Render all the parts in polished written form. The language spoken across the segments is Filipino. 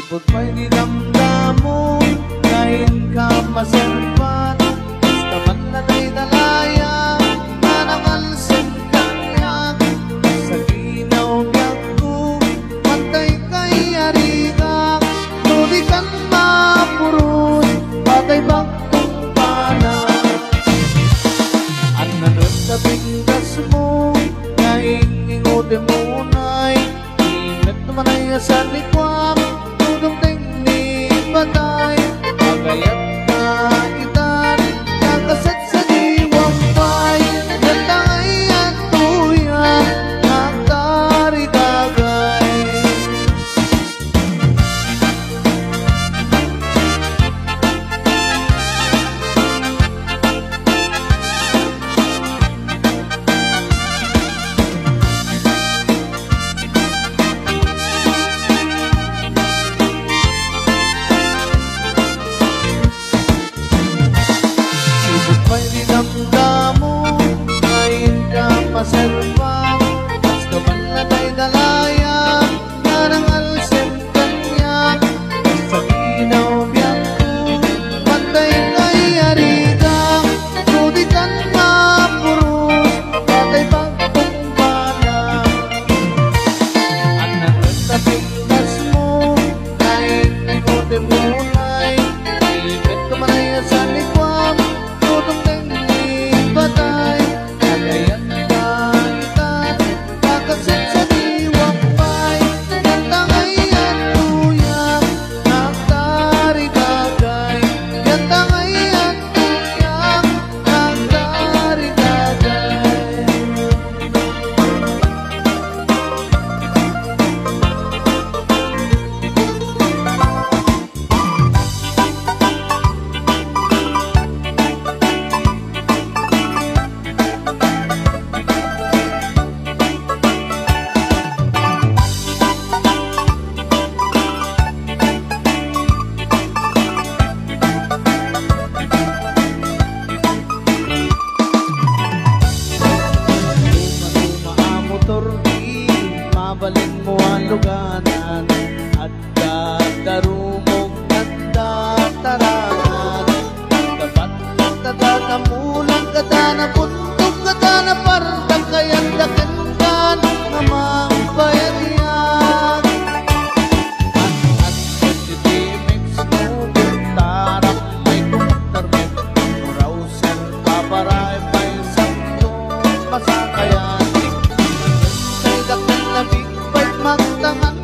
Sipot pa'y dinamdamo, kain ka maserpan, basta man na na'y dalaya, manakalsin kanyak, sa ginaw biyak ko, matay kay arigang, tulikan mapurus, patay bagtong panas. At nanod sa pinggas mo, kaingingote mo na'y, ingat naman ay sa likwang, tudong tingning batay, pagayat na itan, kakasat sa diwang pay, natangay at tuya, nagtarigagay. Pa'y dinamdamo, ngayon ka maserpang, basta man na na'y dalaya, narangal sem kanyak, sa ginaw biyak ko, patay kay arigang, tudikan mapurus, patay bagtong balang. At nanod sa pinggas mo, kahit ikote mo na'y, ibig kumanay sa likwam, tudong tingning batay, kagayat na itan, kakasit sa diwang pay, yantangay at tuyak, nagtarigagay, yantangay at tuyak, nagtarigagay. Mabalin mo ang luganan at kadarumog at tatarangan. Dapat nagtagatamulang kada na puntong kada na partang kayang dakinkan na mga bayanihan. At sentitimix mo bintarang may kumtarmet, browser paparay pa'y saktong masakayan. Labing pa'y magtangan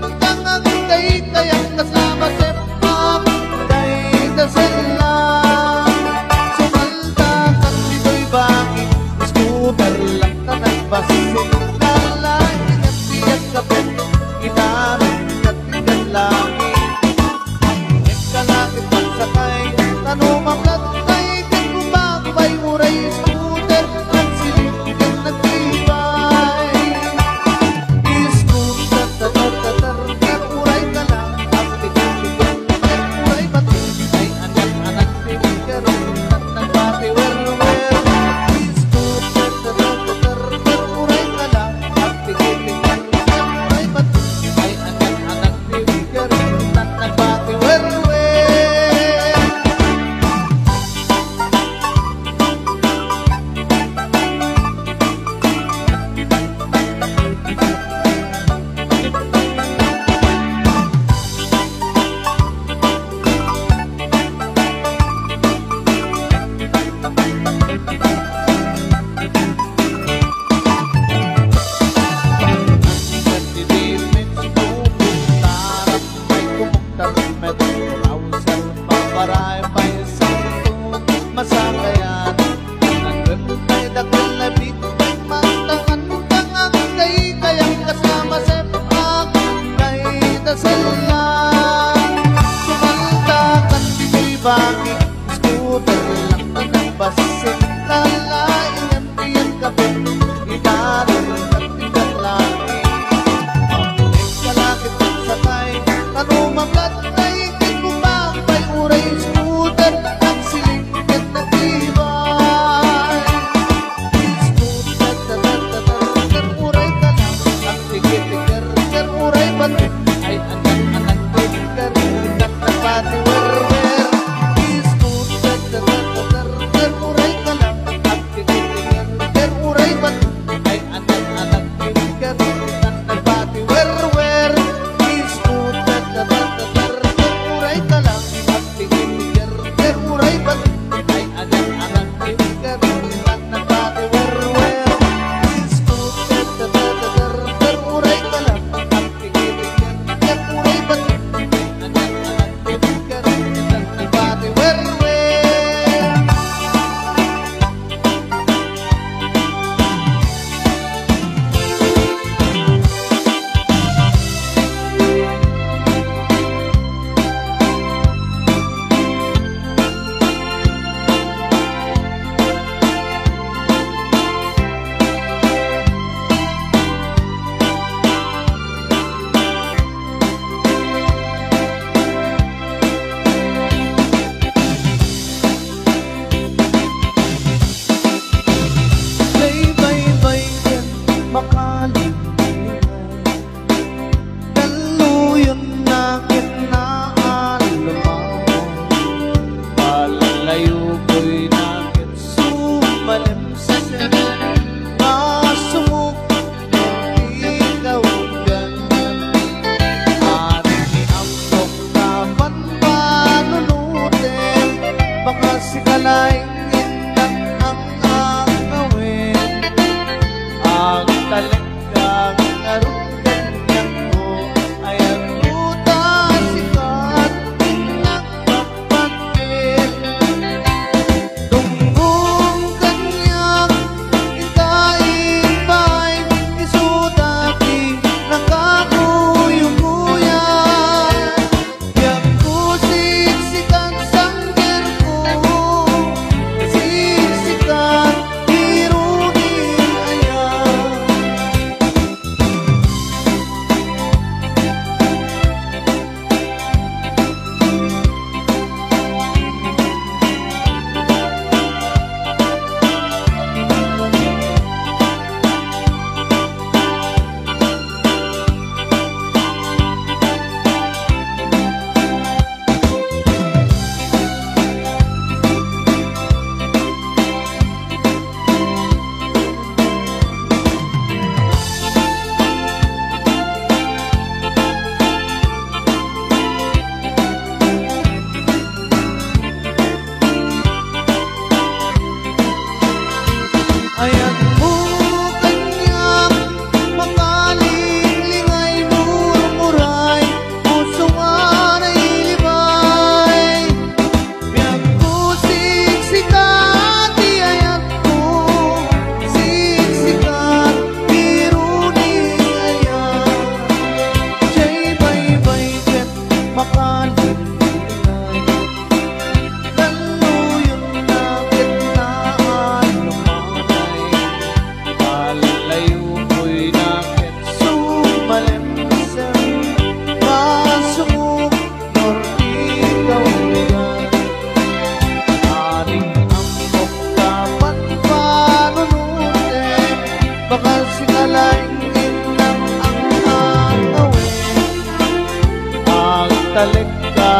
talek ka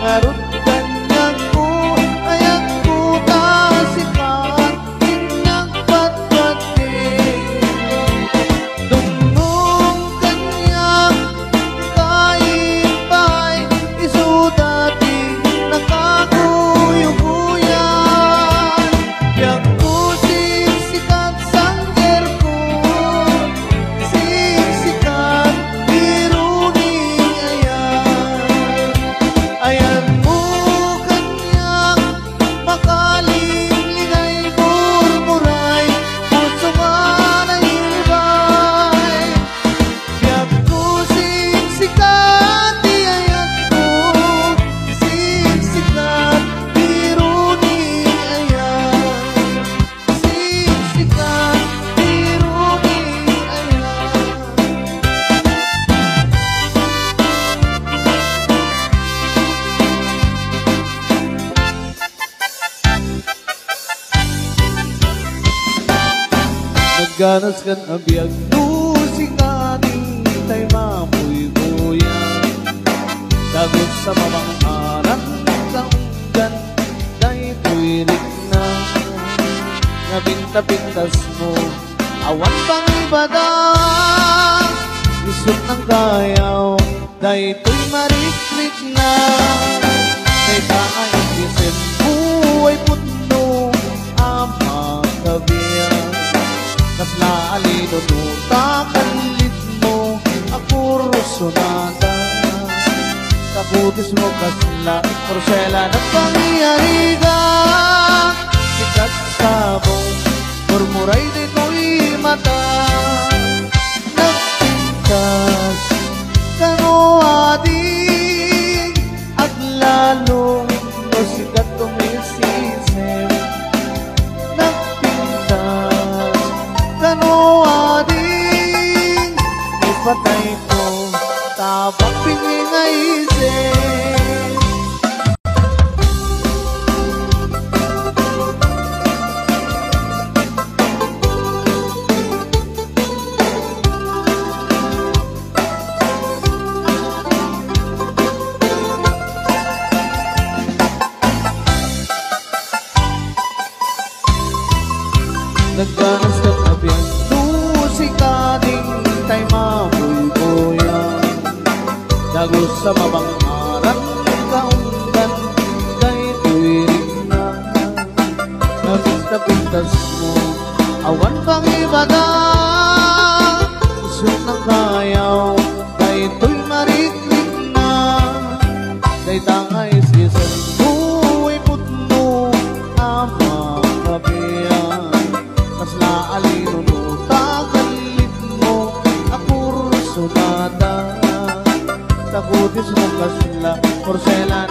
ngarut kanyang ko ayat puta sikat inang patpatin dumnong kanyang kaibay isu dati nakakuyukuyan yang ko siksikat sangger ko siksikat biruning ayan mo kanyang makalingligay murmuray puso ka na ilbay yang ko siksikat di ayat ko siksikat biruning siksikat biruning nagganas kan abiyag tusikaning tay mamuy-muyan dagot sa mamang-anak kaunggan day tuwirik na nabinta-pintas mo awan pang ibadas isot ng kayaw day tuy marikrik na day taay isip buhay putno ama kabiyan kasla alino nuta kalit mo ako rusonada kakutis mo kasla porsela na pangyariga sikat sabong murmuray di ko'y mata nagpintas kano adik at lalong no sikat tumisisip nagpintas kano adik ipatay ko tabak pingingaisip nagganas ka abiyang tusikaning tay mabuy-buyan dagos sa mabang-aran kaunggan day tuwirik na nabinta-pintas mo awan pang ibada isot ng kayaw day tuy mariklik na day tangay sisan buhay putno ama kabiyan kasla alino nuta kalit mo ako rusonada takutis mo kasla porsela